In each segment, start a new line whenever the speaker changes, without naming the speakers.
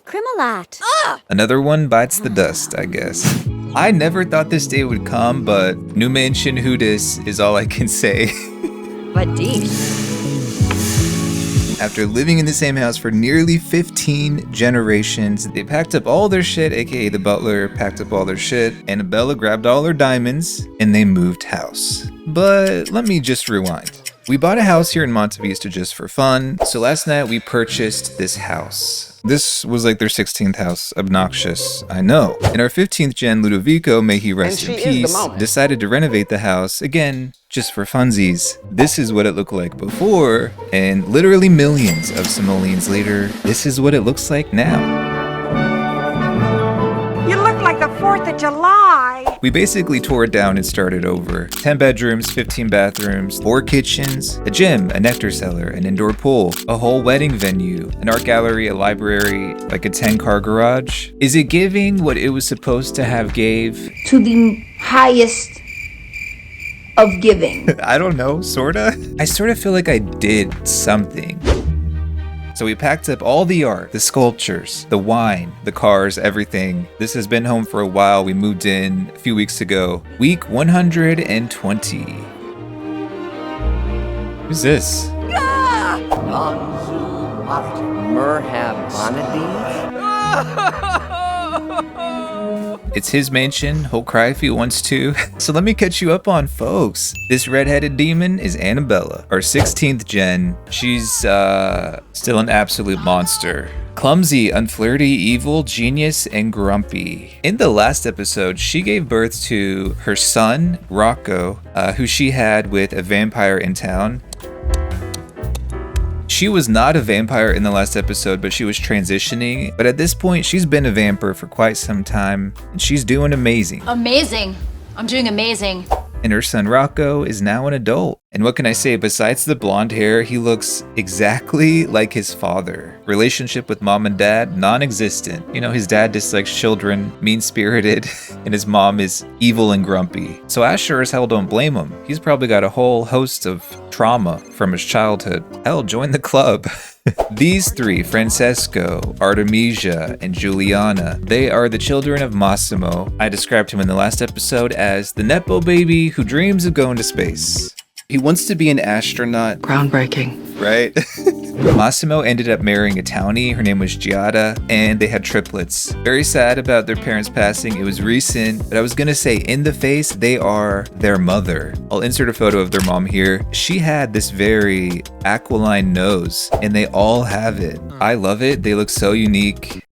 Crimelat.
Another one bites the dust, I guess. I never thought this day would come, but new mansion who dis is all I can say.
But deep.
After living in the same house for nearly 15 generations, they packed up all their shit, aka the butler packed up all their shit, Annabella grabbed all her diamonds, and they moved house. But let me just rewind. We bought a house here in Monte Vista just for fun, so last night we purchased this house. This was like their 16th house. Obnoxious, I know. And our 15th gen Ludovico, may he rest in peace, decided to renovate the house, again, just for funsies. This is what it looked like before, and literally millions of simoleons later, this is what it looks like now.
You look like the 4th of July.
We basically tore it down and started over. 10 bedrooms, 15 bathrooms, 4 kitchens, a gym, a nectar cellar, an indoor pool, a whole wedding venue, an art gallery, a library, like a 10-car garage. Is it giving what it was supposed to have gave?
To the highest of giving.
I don't know, sorta? I sorta feel like I did something. So we packed up all the art, the sculptures, the wine, the cars, everything. This has been home for a while. We moved in a few weeks ago. Week 120. Who's this? It's his mansion. He'll cry if he wants to. So let me catch you up on folks. This redheaded demon is Annabella, our 16th gen. She's still an absolute monster. Clumsy, unflirty, evil, genius, and grumpy. In the last episode, she gave birth to her son, Rocco, who she had with a vampire in town. She was not a vampire in the last episode, but she was transitioning. But at this point, she's been a vampire for quite some time, and she's doing amazing.
Amazing. I'm doing amazing.
And her son Rocco is now an adult. And what can I say, besides the blonde hair, he looks exactly like his father. Relationship with mom and dad, non-existent. You know, his dad dislikes children, mean-spirited, and his mom is evil and grumpy. So I sure as hell don't blame him. He's probably got a whole host of trauma from his childhood. Hell, join the club. These three, Francesco, Artemisia, and Giuliana, they are the children of Massimo. I described him in the last episode as the Nepo baby who dreams of going to space. He wants to be an astronaut.
Groundbreaking.
Right? Massimo ended up marrying a townie. Her name was Giada, and they had triplets. Very sad about their parents passing. It was recent, but I was gonna say in the face, they are their mother. I'll insert a photo of their mom here. She had this very aquiline nose, and they all have it. I love it. They look so unique.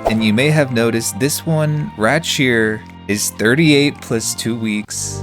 And you may have noticed this one right here is 38 plus 2 weeks.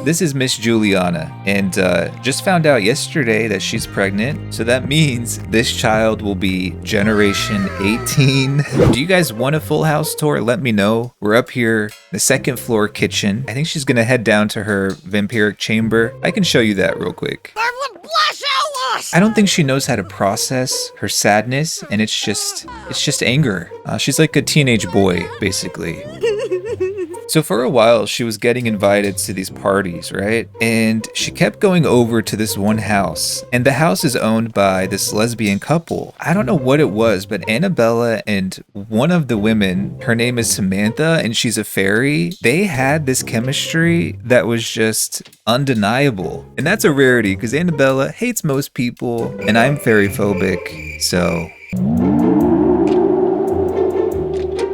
This is Miss Giuliana, and just found out yesterday that she's pregnant. So that means this child will be generation 18. Do you guys want a full house tour? Let me know. We're up here, the 2nd floor kitchen. I think she's gonna head down to her vampiric chamber. I can show you that real quick. I don't think she knows how to process her sadness, and it's just anger. She's like a teenage boy, basically. So for a while, she was getting invited to these parties, right? And she kept going over to this one house. And the house is owned by this lesbian couple. I don't know what it was, but Annabella and one of the women, her name is Samantha, and she's a fairy. They had this chemistry that was just undeniable. And that's a rarity because Annabella hates most people, and I'm fairy phobic, so...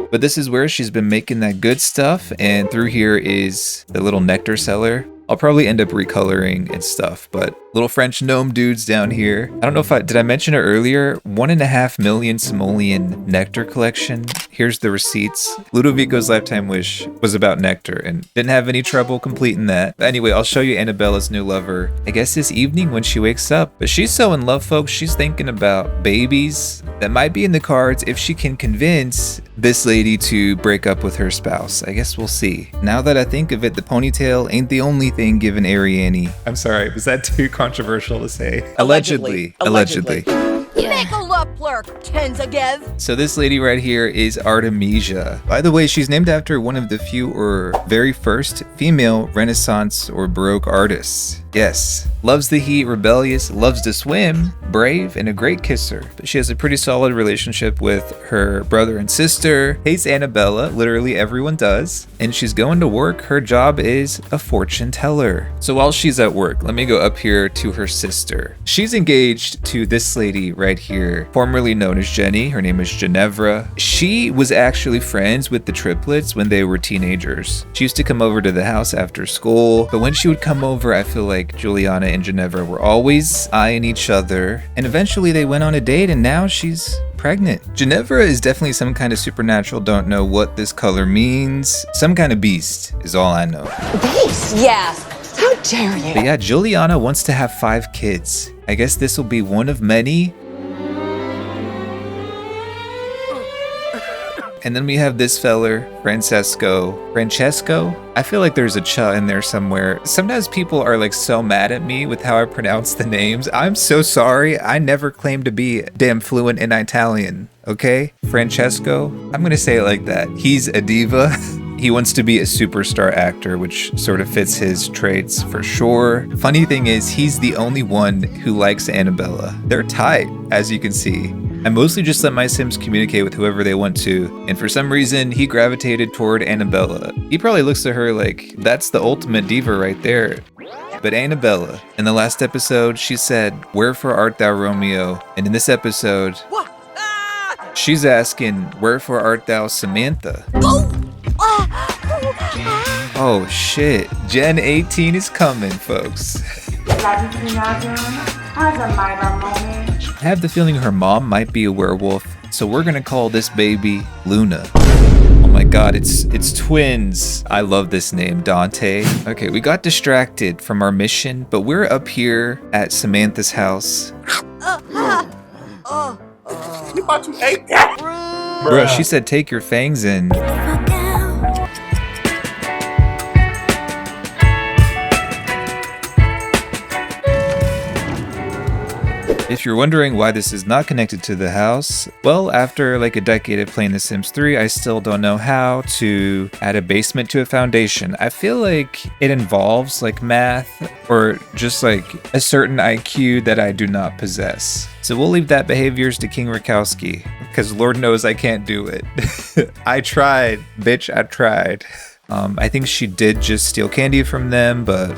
But this is where she's been making that good stuff, and through here is the little nectar cellar. I'll probably end up recoloring and stuff, but little French gnome dudes down here. I don't know if did I mention it earlier? 1.5 million simoleon nectar collection. Here's the receipts. Ludovico's lifetime wish was about nectar and didn't have any trouble completing that. But anyway, I'll show you Annabella's new lover, I guess this evening when she wakes up. But she's so in love, folks, she's thinking about babies. That might be in the cards if she can convince this lady to break up with her spouse. I guess we'll see. Now that I think of it, the ponytail ain't the only thing giving Ariane. I'm sorry, was that too controversial to say? Allegedly.
You make her look
plurk, Tenzagev.
So this lady right here is Artemisia. By the way, she's named after one of the few or very first female Renaissance or Baroque artists. Yes, loves the heat, rebellious, loves to swim, brave, and a great kisser. But she has a pretty solid relationship with her brother and sister, hates Annabella, literally everyone does, and she's going to work. Her job is a fortune teller. So while she's at work, let me go up here to her sister. She's engaged to this lady right here, formerly known as Jenny. Her name is Ginevra. She was actually friends with the triplets when they were teenagers. She used to come over to the house after school, but when she would come over, I feel like Juliana and Ginevra were always eyeing each other, and eventually they went on a date, and now she's pregnant. Ginevra is definitely some kind of supernatural, don't know what this color means. Some kind of beast is all I know.
Beast? Yes. How dare you?
But yeah, Juliana wants to have 5 kids. I guess this will be one of many. And then we have this feller, Francesco. I feel like there's a ch in there somewhere. Sometimes people are like so mad at me with how I pronounce the names. I'm so sorry. I never claimed to be damn fluent in Italian, okay? Francesco, I'm gonna say it like that. He's a diva. He wants to be a superstar actor, which sort of fits his traits for sure. Funny thing is, he's the only one who likes Annabella. They're tight, as you can see. I mostly just let my Sims communicate with whoever they want to, and for some reason, he gravitated toward Annabella. He probably looks at her like, that's the ultimate diva right there. But Annabella, in the last episode, she said, "Wherefore art thou, Romeo?" And in this episode, she's asking, "Wherefore art thou, Samantha?" Oh shit, Gen 18 is coming, folks. I have the feeling her mom might be a werewolf, so we're gonna call this baby Luna. Oh my god, it's twins. I love this name, Dante. Okay, we got distracted from our mission, but we're up here at Samantha's house. Bruh, she said take your fangs in. If you're wondering why this is not connected to the house, well, after like a decade of playing The Sims 3, I still don't know how to add a basement to a foundation. I feel like it involves like math or just like a certain IQ that I do not possess. So we'll leave that behaviors to King Rakowski, because Lord knows I can't do it. I tried, bitch, I tried. I think she did just steal candy from them, but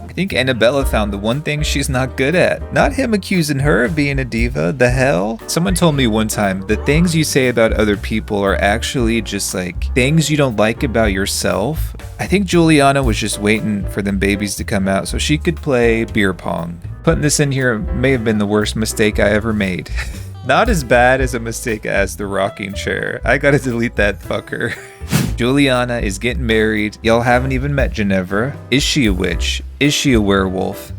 I think Annabella found the one thing she's not good at. Not him accusing her of being a diva. The hell? Someone told me one time, the things you say about other people are actually just like things you don't like about yourself. I think Juliana was just waiting for them babies to come out so she could play beer pong. Putting this in here may have been the worst mistake I ever made. Not as bad as a mistake as the rocking chair. I gotta delete that fucker. Juliana is getting married. Y'all haven't even met Ginevra. Is she a witch? Is she a werewolf?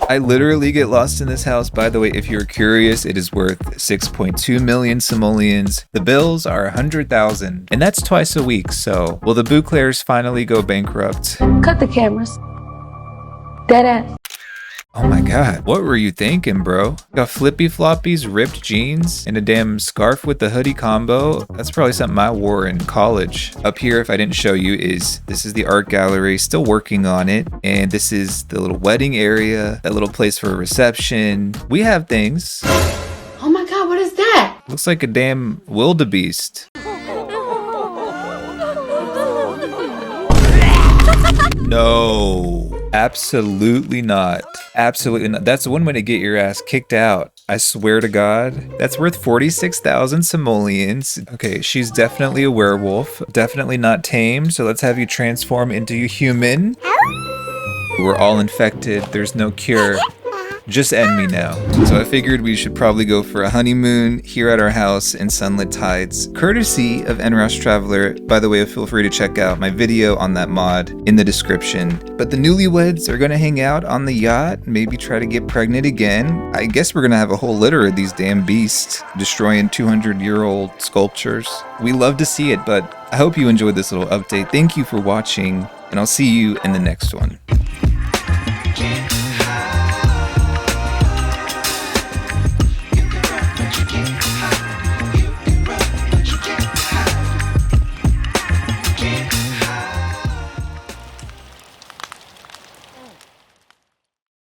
I literally get lost in this house. By the way, if you're curious, it is worth 6.2 million simoleons. The bills are 100,000, and that's twice a week. So will the Bouclairs finally go bankrupt?
Cut the cameras. Dead ass.
Oh my god, what were you thinking, bro? Got flippy floppies, ripped jeans, and a damn scarf with the hoodie combo? That's probably something I wore in college. Up here, if I didn't show you, this is the art gallery, still working on it. And this is the little wedding area, that little place for a reception. We have things.
Oh my god, what is that?
Looks like a damn wildebeest. No, absolutely not. Absolutely not. That's one way to get your ass kicked out. I swear to God. That's worth 46,000 simoleons. Okay, she's definitely a werewolf. Definitely not tamed, so let's have you transform into a human. We're all infected. There's no cure. Just end me now. So I figured we should probably go for a honeymoon here at our house in Sunlit Tides, courtesy of NROS Traveler. By the way, feel free to check out my video on that mod in the description. But the newlyweds are gonna hang out on the yacht, maybe try to get pregnant again. I guess we're gonna have a whole litter of these damn beasts, destroying 200-year-old sculptures. We love to see it, but I hope you enjoyed this little update. Thank you for watching, and I'll see you in the next one.